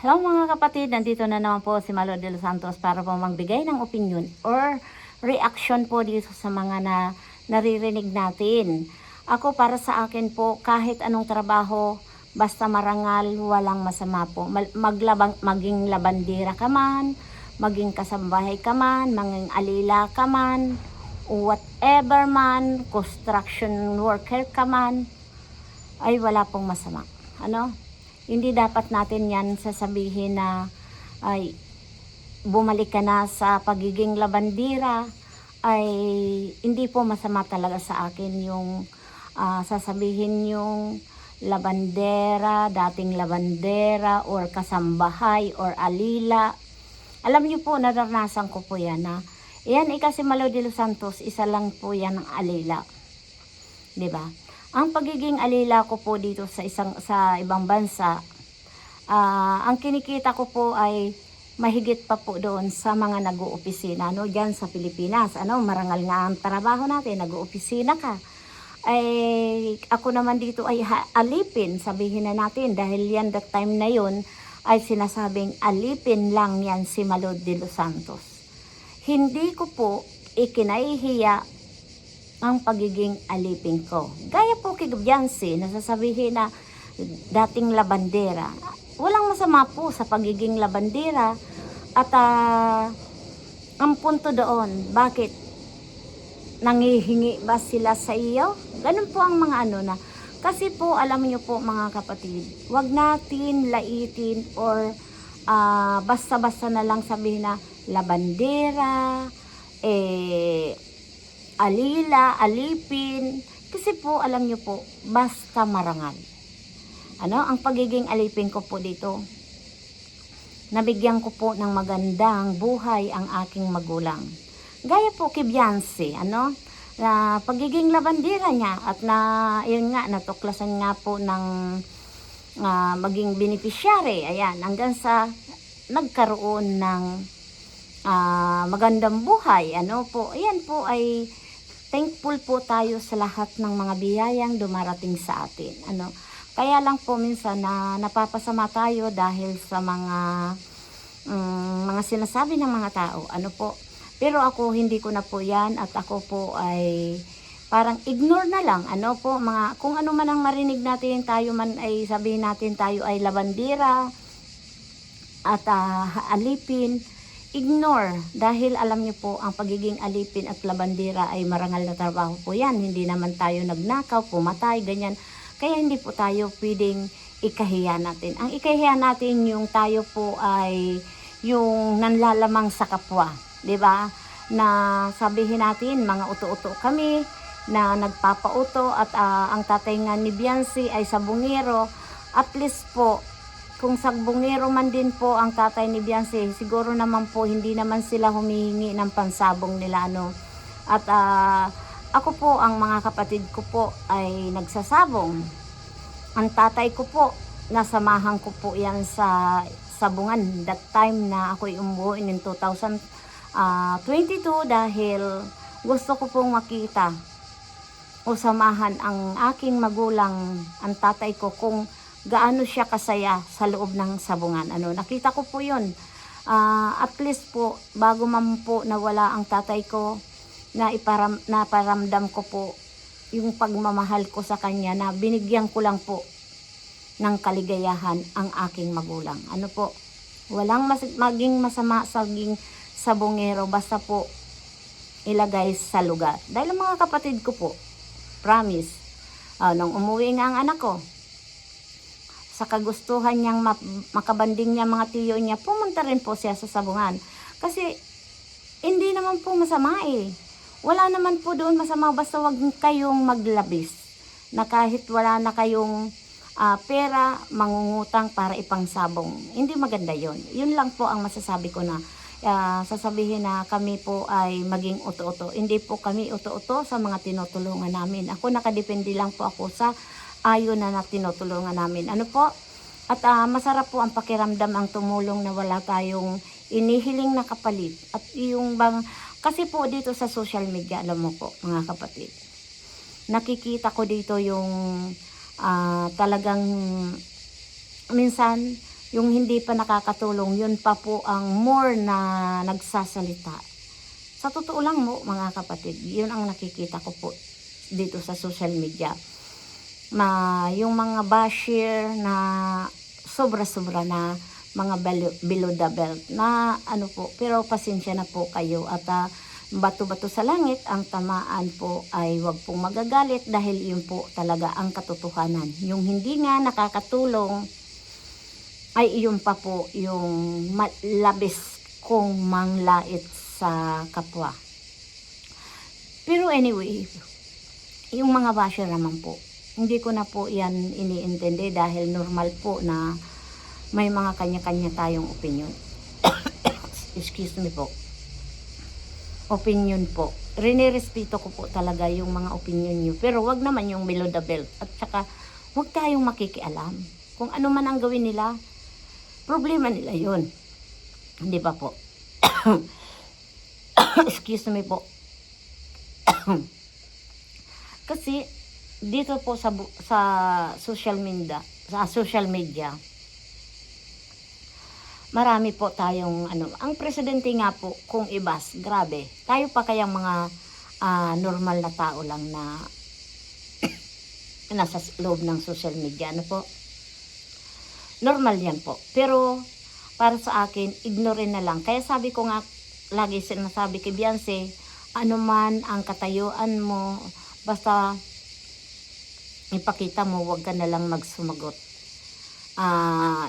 Hello mga kapatid, nandito na naman po si Malo de los Santos para po magbigay ng opinion or reaction po dito sa mga naririnig natin. Ako para sa akin po, kahit anong trabaho, basta marangal, walang masama po. Maging labandera ka man, maging kasambahay ka man, maging alila ka man, whatever man, construction worker ka man, ay wala pong masama. Hindi dapat natin yan sasabihin na ay bumalik ka na sa pagiging labandera. Ay hindi po masama talaga sa akin yung sasabihin yung labandera, dating labandera or kasambahay or alila. Alam niyo po, naranasan ko po yan na yan kasi Malo de los Santos, isa lang po yan ang alila, 'di ba? Ang pagiging alila ko po dito sa ibang bansa, ang kinikita ko po ay mahigit pa po doon sa mga nag-oopisina, diyan sa Pilipinas. Marangal nga ang trabaho natin, nag-oopisina ka. Ay ako naman dito ay alipin, sabihin na natin, dahil yan that time na yon ay sinasabing alipin lang yan si Malo de los Santos. Hindi ko po ikinahihiya ang pagiging alipin ko. Gaya po kay Beyonce, nasasabihin na dating labandera. Walang masama po sa pagiging labandera. At ang punto doon, bakit nangihingi ba sila sa iyo? Ganun po ang mga na. Kasi po, alam niyo po mga kapatid, wag natin laitin or basta-basta na lang sabihin na labandera, alila, alipin, kasi po alam nyo po, basta marangal. Ang pagiging alipin ko po dito, nabigyan ko po ng magandang buhay ang aking magulang. Gaya po kay Beyonce, na pagiging labandera niya at yun nga, natuklasan nga po ng maging beneficiary, ayan, hanggang sa nagkaroon ng magandang buhay, ayan po ay thankful po tayo sa lahat ng mga biyayang dumarating sa atin. Kaya lang po minsan na napapasama tayo dahil sa mga sinasabi ng mga tao. Pero ako hindi ko na po yan at ako po ay parang ignore na lang. Kung ano man ang marinig natin, tayo man ay sabihin natin tayo ay labandera at alipin, ignore, dahil alam niyo po ang pagiging alipin at labandera ay marangal na trabaho po yan. Hindi naman tayo nagnakaw, pumatay, ganyan. Kaya hindi po tayo pwedeng ikahiya natin. Ang ikahiya natin yung tayo po ay yung nanlalamang sa kapwa, 'di ba? Na sabihin natin mga uto-uto kami na nagpapauto at ang tatay nga ni Beyonce ay sabungero. At least po kung sagbungero man din po ang tatay ni Beyonce, siguro naman po hindi naman sila humihingi ng pansabong nila, At ako po, ang mga kapatid ko po ay nagsasabong. Ang tatay ko po, nasamahan ko po yan sa sabungan that time na ako'y umuwi in 2022 dahil gusto ko pong makita o samahan ang aking magulang, ang tatay ko, kung gaano siya kasaya sa loob ng sabungan. Nakita ko po yun. At least po, bago man po nawala ang tatay ko, naparamdam ko po yung pagmamahal ko sa kanya, na binigyan ko lang po ng kaligayahan ang aking magulang. Walang maging masama sa maging sabungero, basta po ilagay sa lugar. Dahil mga kapatid ko po, promise, nung umuwi nga ang anak ko, sa kagustuhan niyang makabanding niya mga tiyo niya, pumunta rin po siya sa sabungan. Kasi hindi naman po masama Wala naman po doon masama, basta wag kayong maglabis. Na kahit wala na kayong pera, mangungutang para ipangsabong. Hindi maganda yon. Yun lang po ang masasabi ko na sasabihin na kami po ay maging uto-uto. Hindi po kami uto-uto sa mga tinutulungan namin. Ako, nakadepende lang po ako sa ayon na tinutulungan namin. At masarap po ang pakiramdam ang tumulong na wala tayong inihiling na kapalit. At yung kasi po dito sa social media, alam mo po mga kapatid, nakikita ko dito yung talagang minsan yung hindi pa nakakatulong, yun pa po ang more na nagsasalita. Sa totoo lang mo, mga kapatid, yun ang nakikita ko po dito sa social media. Yung mga basher na sobra-sobra na mga below the belt na ano po, pero pasensya na po kayo at bato-bato sa langit, ang tamaan po ay wag pong magagalit dahil yun po talaga ang katotohanan. Yung hindi nga nakakatulong ay iyon pa po yung labis kong manglait sa kapwa. Pero anyway, yung mga basher naman po, hindi ko na po yan iniintindi dahil normal po na may mga kanya-kanya tayong opinion. Excuse me po. Opinion po. Rinirespeto ko po talaga yung mga opinion nyo. Pero wag naman yung below the belt. At saka, wag tayong makikialam. Kung ano man ang gawin nila, problema nila yun. Hindi ba po? Excuse me po. Kasi, dito po sa social media, marami po tayong ang presidente nga po kung ibas, grabe. Tayo pa kayang mga normal na tao lang na nasa loob ng social media, ano po? Normal yan po. Pero para sa akin, ignore na lang. Kaya sabi ko nga, lagi sinasabi kay Beyonce, ano man ang katayuan mo, basta ipakita mo, wag ka na lang magsumagot.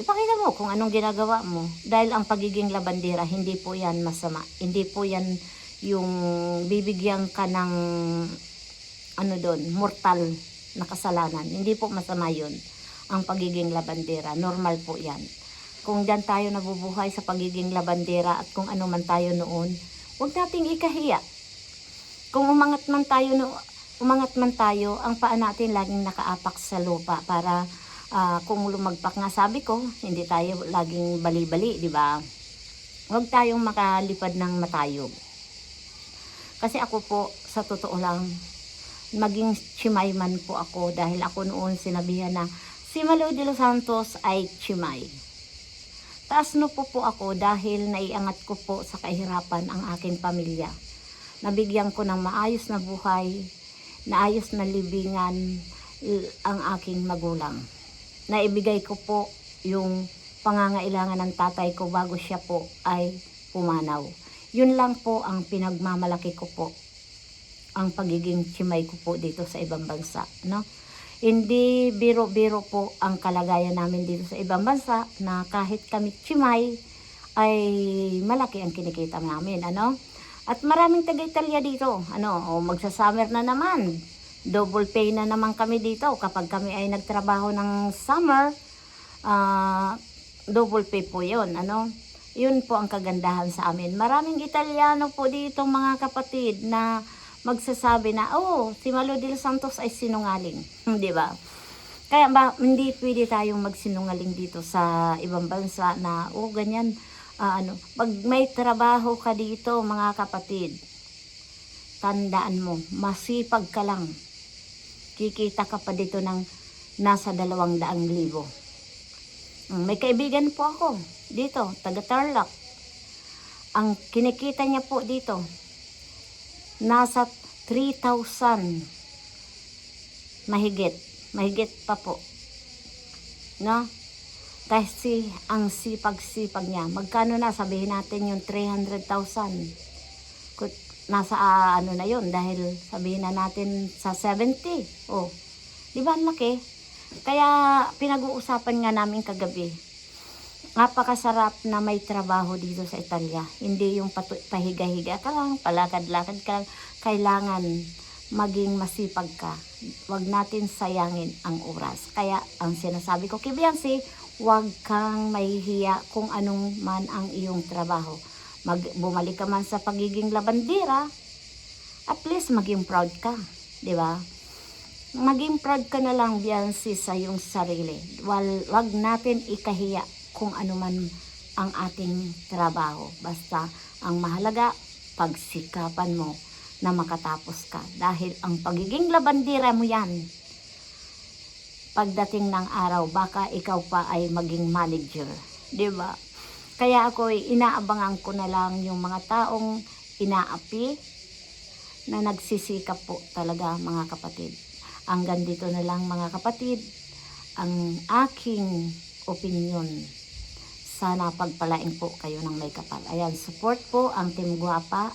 Ipakita mo kung anong ginagawa mo. Dahil ang pagiging labandera, hindi po yan masama. Hindi po yan yung bibigyan ka ng mortal na kasalanan. Hindi po masama yun. Ang pagiging labandera, normal po yan. Kung dyan tayo nabubuhay sa pagiging labandera at kung ano man tayo noon, huwag nating ikahiya. Kung umangat man tayo, ang paa natin laging nakaapak sa lupa para kung lumagpak nga, sabi ko, hindi tayo laging bali-bali, di ba? Huwag tayong makalipad ng matayog. Kasi ako po, sa totoo lang, maging chimay man po ako dahil ako noon sinabihan na si Malu de los Santos ay chimay. Taas no po ako dahil naiangat ko po sa kahirapan ang aking pamilya. Nabigyan ko ng maayos na buhay, naayos na libingan ang aking magulang. Naibigay ko po yung pangangailangan ng tatay ko bago siya po ay pumanaw. Yun lang po ang pinagmamalaki ko po, ang pagiging chimay ko po dito sa ibang bansa, no? Hindi biro-biro po ang kalagayan namin dito sa ibang bansa na kahit kami chimay ay malaki ang kinikita namin, ano? At maraming taga-Italya dito, magsasummer na naman. Double pay na naman kami dito kapag kami ay nagtrabaho ng summer, double pay po yun, yun po ang kagandahan sa amin. Maraming Italiano po dito, mga kapatid, na magsasabi na si Malu de los Santos ay sinungaling, di ba? Kaya hindi pwede tayong magsinungaling dito sa ibang bansa na ganyan. Pag may trabaho ka dito, mga kapatid, tandaan mo, masipag ka lang, kikita ka pa dito ng nasa 200,000. May kaibigan po ako dito, taga Tarlac. Ang kinikita niya po dito, nasa 3,000 mahigit pa po, no? Kasi ang sipag-sipag niya, magkano na, sabihin natin yung 300,000, nasa na yun, dahil sabihin na natin sa 70. Di ba ang laki? Kaya pinag-uusapan nga namin kagabi, napakasarap na may trabaho dito sa Italia. Hindi yung pahiga-higa ka lang, palakad-lakad ka lang. Kailangan maging masipag ka. Huwag natin sayangin ang oras. Kaya ang sinasabi ko kay Beyonce, huwag kang mahihiya kung anong man ang iyong trabaho. Bumalik ka man sa pagiging labandera, at least maging proud ka, di ba? Maging proud ka na lang, Beyonce, sa iyong sarili. Wag natin ikahiya kung ano man ang ating trabaho. Basta ang mahalaga, pagsikapan mo na makatapos ka. Dahil ang pagiging labandera mo yan, pagdating ng araw, baka ikaw pa ay maging manager. 'di ba? Kaya ako inaabangan ko na lang yung mga taong inaapi na nagsisikap po talaga mga kapatid. Hanggang dito na lang mga kapatid ang aking opinion. Sana pagpalain po kayo ng may kapal. Ayan, support po ang Team Guapa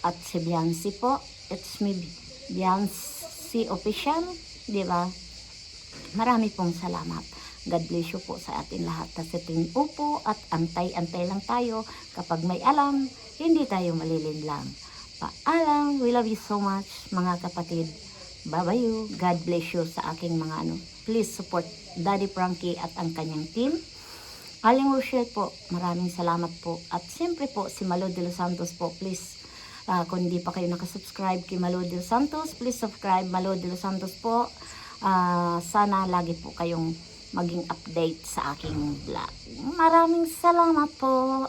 at si Biancy po. It's me, Biancy Official, di ba? Marami pong salamat. God bless you po sa atin lahat. Kasi upo at antay-antay lang tayo. Kapag may alam, hindi tayo malilinlang. Paalam, we love you so much mga kapatid. Bye-bye you. God bless you sa aking mga Please support Daddy Frankie at ang kanyang team. Aling Rochelle po, maraming salamat po. At siyempre po, si Malo de los Santos po, please, kung hindi pa kayo nakasubscribe kay Malo de los Santos, please subscribe Malo de los Santos po. Sana lagi po kayong maging update sa aking vlog. Maraming salamat po.